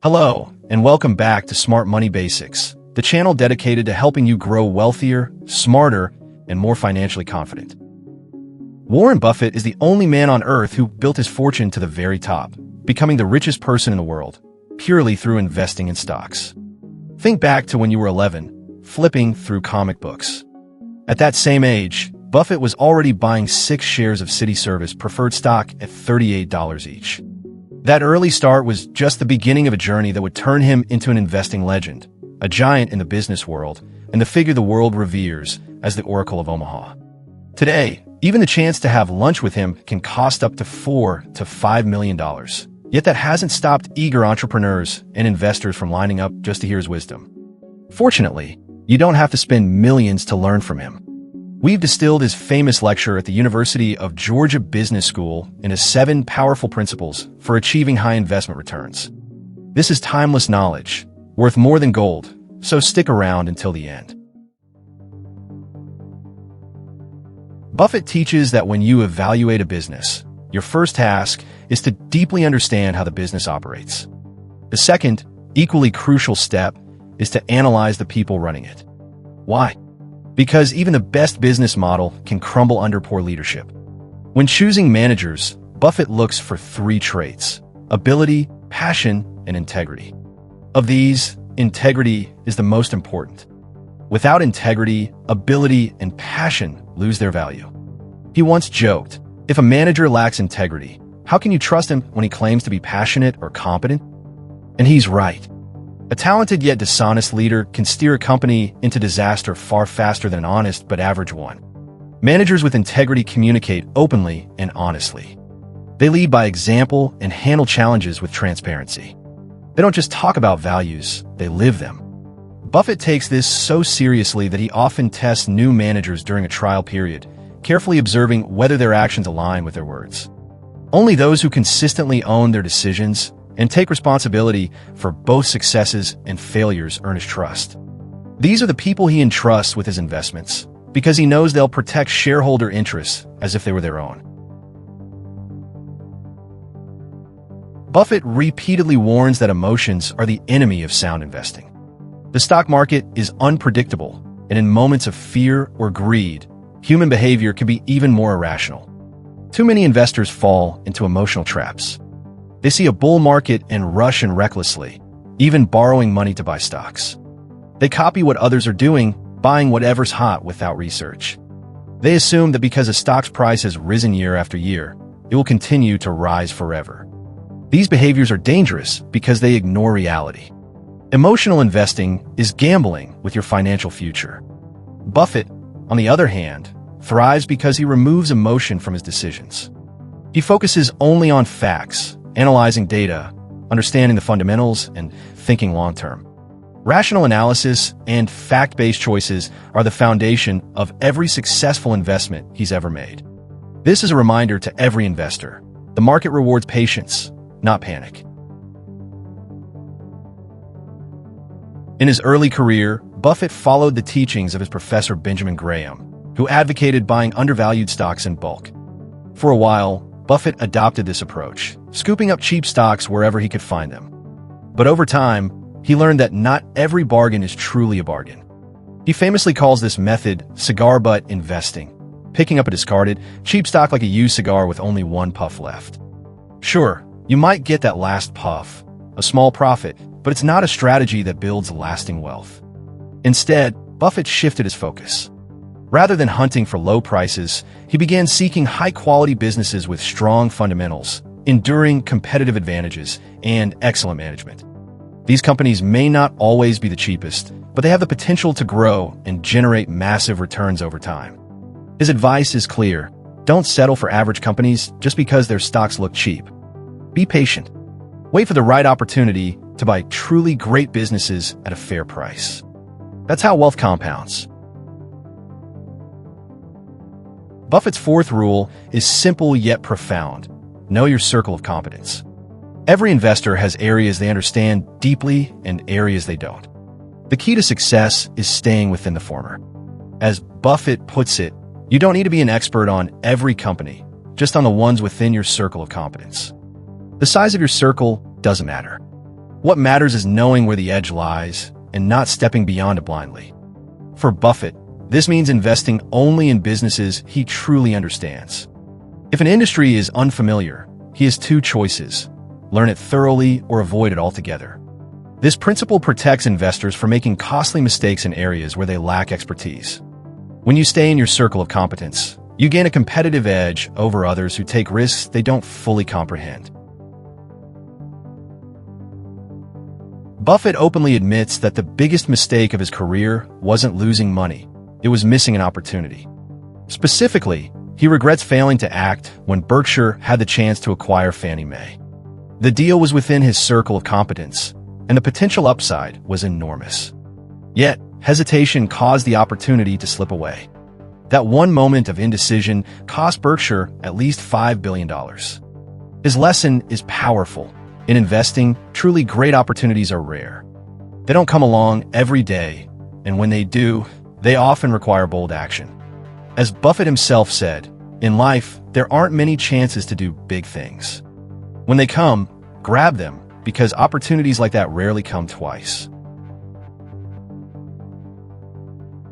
Hello, and welcome back to Smart Money Basics, the channel dedicated to helping you grow wealthier, smarter, and more financially confident. Warren Buffett is the only man on earth who built his fortune to the very top, becoming the richest person in the world, purely through investing in stocks. Think back to when you were 11, flipping through comic books. At that same age, Buffett was already buying 6 shares of City Service preferred stock at $38 each. That early start was just the beginning of a journey that would turn him into an investing legend, a giant in the business world, and the figure the world reveres as the Oracle of Omaha. Today, even the chance to have lunch with him can cost up to $4 to $5 million. Yet that hasn't stopped eager entrepreneurs and investors from lining up just to hear his wisdom. Fortunately, you don't have to spend millions to learn from him. We've distilled his famous lecture at the University of Georgia Business School into 7 powerful principles for achieving high investment returns. This is timeless knowledge, worth more than gold, so stick around until the end. Buffett teaches that when you evaluate a business, your first task is to deeply understand how the business operates. The second, equally crucial step is to analyze the people running it. Why? Because even the best business model can crumble under poor leadership. When choosing managers, Buffett looks for 3 traits: ability, passion, and integrity. Of these, integrity is the most important. Without integrity, ability and passion lose their value. He once joked, "If a manager lacks integrity, how can you trust him when he claims to be passionate or competent?" And he's right. A talented yet dishonest leader can steer a company into disaster far faster than an honest but average one. Managers with integrity communicate openly and honestly. They lead by example and handle challenges with transparency. They don't just talk about values, they live them. Buffett takes this so seriously that he often tests new managers during a trial period, carefully observing whether their actions align with their words. Only those who consistently own their decisions and take responsibility for both successes and failures earn his trust. These are the people he entrusts with his investments, because he knows they'll protect shareholder interests as if they were their own. Buffett repeatedly warns that emotions are the enemy of sound investing. The stock market is unpredictable, and in moments of fear or greed, human behavior can be even more irrational. Too many investors fall into emotional traps. They see a bull market and rush in recklessly, even borrowing money to buy stocks. They copy what others are doing, buying whatever's hot without research. They assume that because a stock's price has risen year after year, it will continue to rise forever. These behaviors are dangerous because they ignore reality. Emotional investing is gambling with your financial future. Buffett, on the other hand, thrives because he removes emotion from his decisions. He focuses only on facts, analyzing data, understanding the fundamentals, and thinking long-term. Rational analysis and fact-based choices are the foundation of every successful investment he's ever made. This is a reminder to every investor: the market rewards patience, not panic. In his early career, Buffett followed the teachings of his professor Benjamin Graham, who advocated buying undervalued stocks in bulk. For a while, Buffett adopted this approach, scooping up cheap stocks wherever he could find them. But over time, he learned that not every bargain is truly a bargain. He famously calls this method cigar butt investing, picking up a discarded, cheap stock like a used cigar with only one puff left. Sure, you might get that last puff, a small profit, but it's not a strategy that builds lasting wealth. Instead, Buffett shifted his focus. Rather than hunting for low prices, he began seeking high-quality businesses with strong fundamentals, enduring competitive advantages, and excellent management. These companies may not always be the cheapest, but they have the potential to grow and generate massive returns over time. His advice is clear: don't settle for average companies just because their stocks look cheap. Be patient. Wait for the right opportunity to buy truly great businesses at a fair price. That's how wealth compounds. Buffett's 4th rule is simple yet profound: know your circle of competence. Every investor has areas they understand deeply and areas they don't. The key to success is staying within the former. As Buffett puts it, you don't need to be an expert on every company, just on the ones within your circle of competence. The size of your circle doesn't matter. What matters is knowing where the edge lies and not stepping beyond it blindly. For Buffett, this means investing only in businesses he truly understands. If an industry is unfamiliar, he has two choices: learn it thoroughly or avoid it altogether. This principle protects investors from making costly mistakes in areas where they lack expertise. When you stay in your circle of competence, you gain a competitive edge over others who take risks they don't fully comprehend. Buffett openly admits that the biggest mistake of his career wasn't losing money, it was missing an opportunity. Specifically, he regrets failing to act when Berkshire had the chance to acquire Fannie Mae. The deal was within his circle of competence, and the potential upside was enormous. Yet, hesitation caused the opportunity to slip away. That one moment of indecision cost Berkshire at least $5 billion. His lesson is powerful. In investing, truly great opportunities are rare. They don't come along every day, and when they do, they often require bold action. As Buffett himself said, in life, there aren't many chances to do big things. When they come, grab them, because opportunities like that rarely come twice.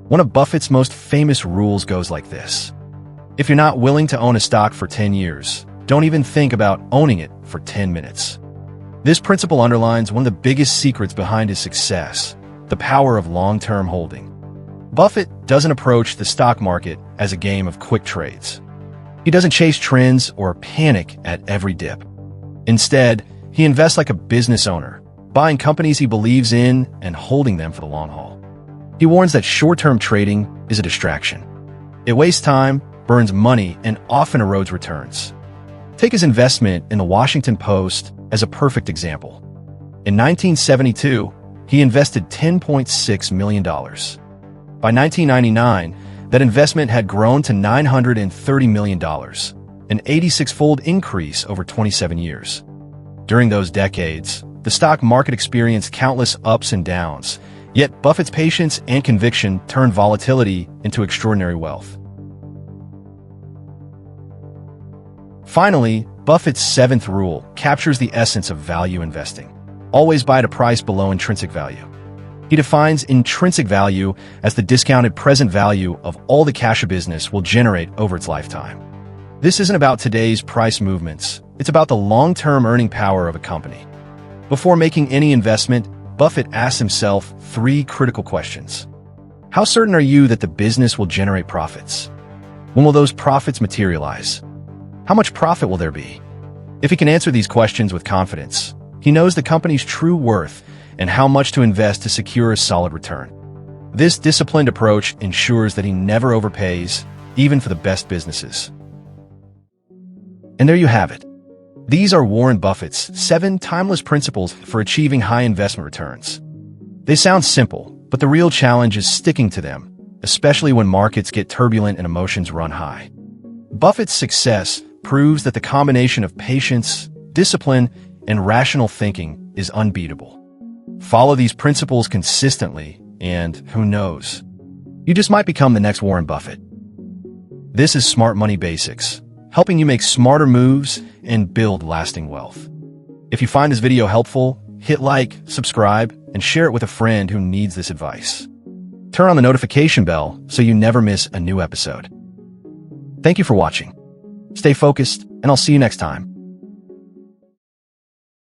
One of Buffett's most famous rules goes like this: if you're not willing to own a stock for 10 years, don't even think about owning it for 10 minutes. This principle underlines one of the biggest secrets behind his success: the power of long-term holding. Buffett doesn't approach the stock market as a game of quick trades. He doesn't chase trends or panic at every dip. Instead, he invests like a business owner, buying companies he believes in and holding them for the long haul. He warns that short-term trading is a distraction. It wastes time, burns money, and often erodes returns. Take his investment in the Washington Post as a perfect example. In 1972, he invested $10.6 million. By 1999, that investment had grown to $930 million, an 86-fold increase over 27 years. During those decades, the stock market experienced countless ups and downs, yet Buffett's patience and conviction turned volatility into extraordinary wealth. Finally, Buffett's seventh rule captures the essence of value investing: always buy at a price below intrinsic value. He defines intrinsic value as the discounted present value of all the cash a business will generate over its lifetime. This isn't about today's price movements, it's about the long-term earning power of a company. Before making any investment, Buffett asks himself three critical questions. How certain are you that the business will generate profits? When will those profits materialize? How much profit will there be? If he can answer these questions with confidence, he knows the company's true worth and how much to invest to secure a solid return. This disciplined approach ensures that he never overpays, even for the best businesses. And there you have it. These are Warren Buffett's 7 timeless principles for achieving high investment returns. They sound simple, but the real challenge is sticking to them, especially when markets get turbulent and emotions run high. Buffett's success proves that the combination of patience, discipline, and rational thinking is unbeatable. Follow these principles consistently, and who knows, you just might become the next Warren Buffett. This is Smart Money Basics, helping you make smarter moves and build lasting wealth. If you find this video helpful, hit like, subscribe, and share it with a friend who needs this advice. Turn on the notification bell so you never miss a new episode. Thank you for watching. Stay focused, and I'll see you next time.